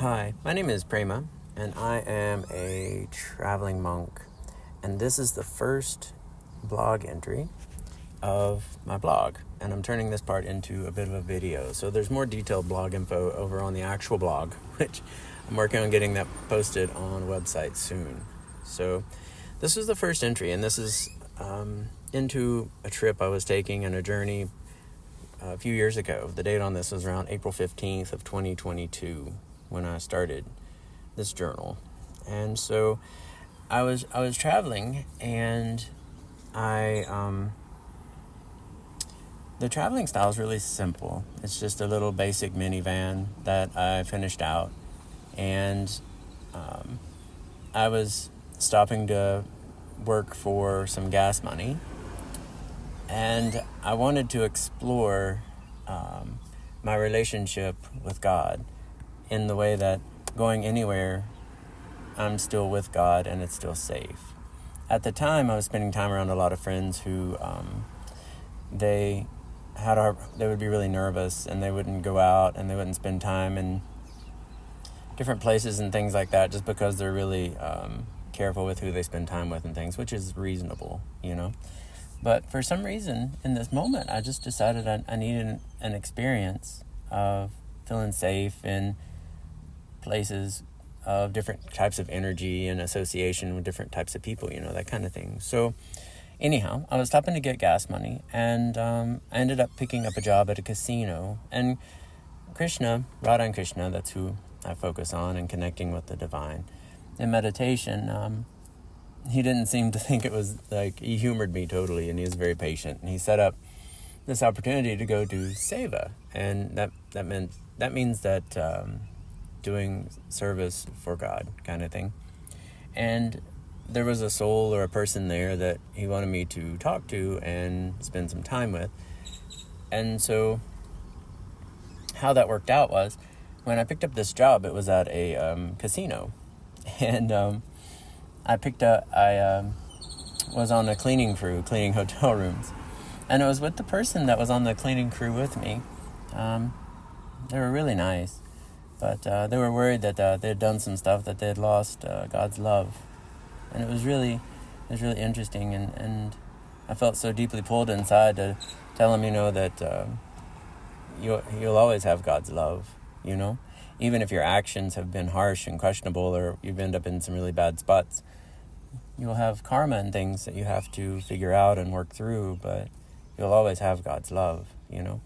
Hi, my name is Prema, and I am a traveling monk, and this is the first blog entry of my blog, and I'm turning this part into a bit of a video. So there's more detailed blog info over on the actual blog, which I'm working on getting that posted on a website soon. So this is the first entry, and this is into a trip I was taking and a journey a few years ago. The date on this was around April 15th of 2022 when I started this journal. And so I was traveling, and the traveling style is really simple. It's just a little basic minivan that I finished out, and I was stopping to work for some gas money, and I wanted to explore my relationship with God in the way that going anywhere, I'm still with God and it's still safe. At the time, I was spending time around a lot of friends who they would be really nervous, and they wouldn't go out and they wouldn't spend time in different places and things like that, just because they're really careful with who they spend time with and things, which is reasonable, But for some reason, in this moment, I just decided I needed an experience of feeling safe in places of different types of energy and association with different types of people, that kind of thing. So anyhow, I was stopping to get gas money, and I ended up picking up a job at a casino. And Krishna, Radha and Krishna, that's who I focus on, and connecting with the divine. In meditation, he didn't seem to think it was he humored me totally, and he was very patient. And he set up this opportunity to go do seva, and that means that doing service for God kind of thing. And there was a soul or a person there that he wanted me to talk to and spend some time with. And so how that worked out was, when I picked up this job, it was at a casino. And I was on a cleaning crew, cleaning hotel rooms. And it was with the person that was on the cleaning crew with me. They were really nice. But they were worried that they had done some stuff, that they had lost God's love. And it was really interesting. And I felt so deeply pulled inside to tell them, that you'll always have God's love, Even if your actions have been harsh and questionable, or you've ended up in some really bad spots, you'll have karma and things that you have to figure out and work through, but you'll always have God's love, And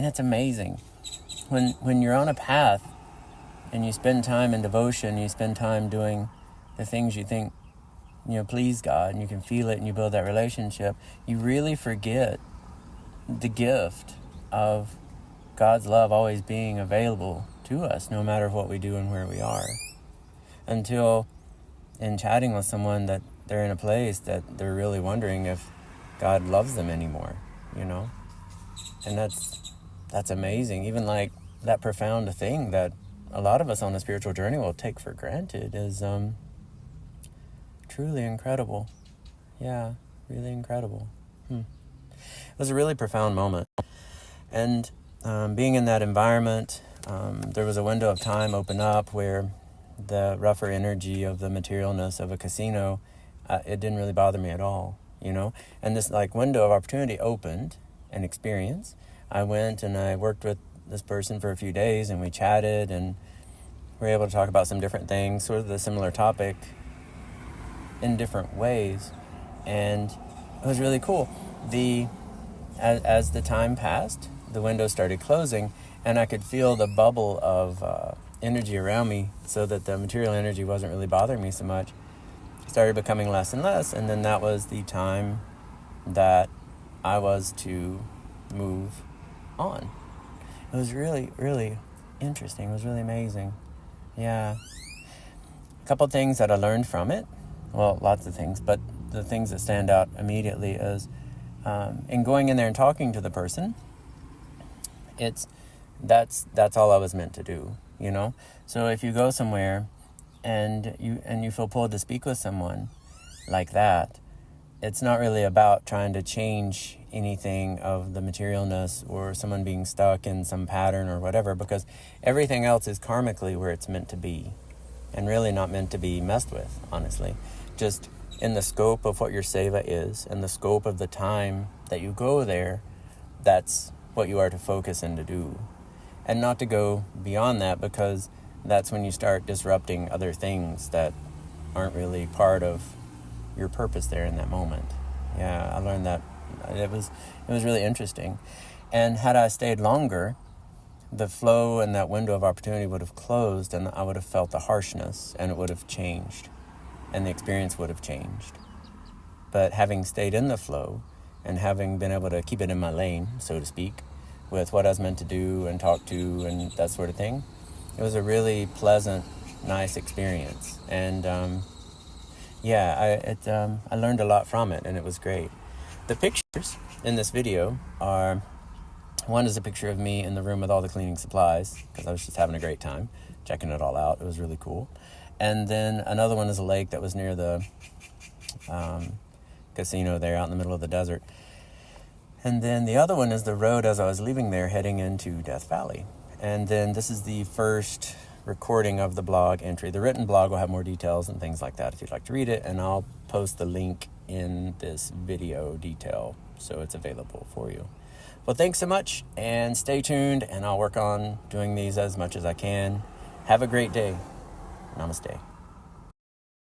it's amazing. When you're on a path, and you spend time in devotion, you spend time doing the things you think, please God, and you can feel it, and you build that relationship, you really forget the gift of God's love always being available to us, no matter what we do and where we are. Until, in chatting with someone, that they're in a place that they're really wondering if God loves them anymore, And that's amazing. Even that profound thing that a lot of us on the spiritual journey will take for granted is truly incredible. Yeah, really incredible. It was a really profound moment. And being in that environment, there was a window of time open up where the rougher energy of the materialness of a casino, it didn't really bother me at all, And this window of opportunity opened, an experience. I went and I worked with this person for a few days, and we chatted, and we were able to talk about some different things, sort of the similar topic in different ways. And it was really cool. As the time passed, the window started closing, and I could feel the bubble of energy around me, so that the material energy wasn't really bothering me so much. It started becoming less and less, and then that was the time that I was to move on. It was really, really interesting. It was really amazing. Yeah. A couple things that I learned from it. Well, lots of things, but the things that stand out immediately is in going in there and talking to the person, that's all I was meant to do, So if you go somewhere and you feel pulled to speak with someone like that, it's not really about trying to change anything of the materialness or someone being stuck in some pattern or whatever, because everything else is karmically where it's meant to be and really not meant to be messed with, honestly. Just in the scope of what your seva is and the scope of the time that you go there, that's what you are to focus and to do. And not to go beyond that, because that's when you start disrupting other things that aren't really part of your purpose there in that moment. Yeah, I learned that. It was really interesting. And had I stayed longer, the flow and that window of opportunity would have closed, and I would have felt the harshness, and it would have changed, and the experience would have changed. But having stayed in the flow and having been able to keep it in my lane, so to speak, with what I was meant to do and talk to and that sort of thing, it was a really pleasant, nice experience. And I learned a lot from it, and it was great. The pictures in this video are, one is a picture of me in the room with all the cleaning supplies, because I was just having a great time checking it all out. It was really cool. And then another one is a lake that was near the casino there out in the middle of the desert. And then the other one is the road as I was leaving there heading into Death Valley. And then this is the first recording of the blog entry. The written blog will have more details and things like that if you'd like to read it, and I'll post the link in this video detail so it's available for you. Well, thanks so much, and stay tuned, and I'll work on doing these as much as I can. Have a great day. Namaste.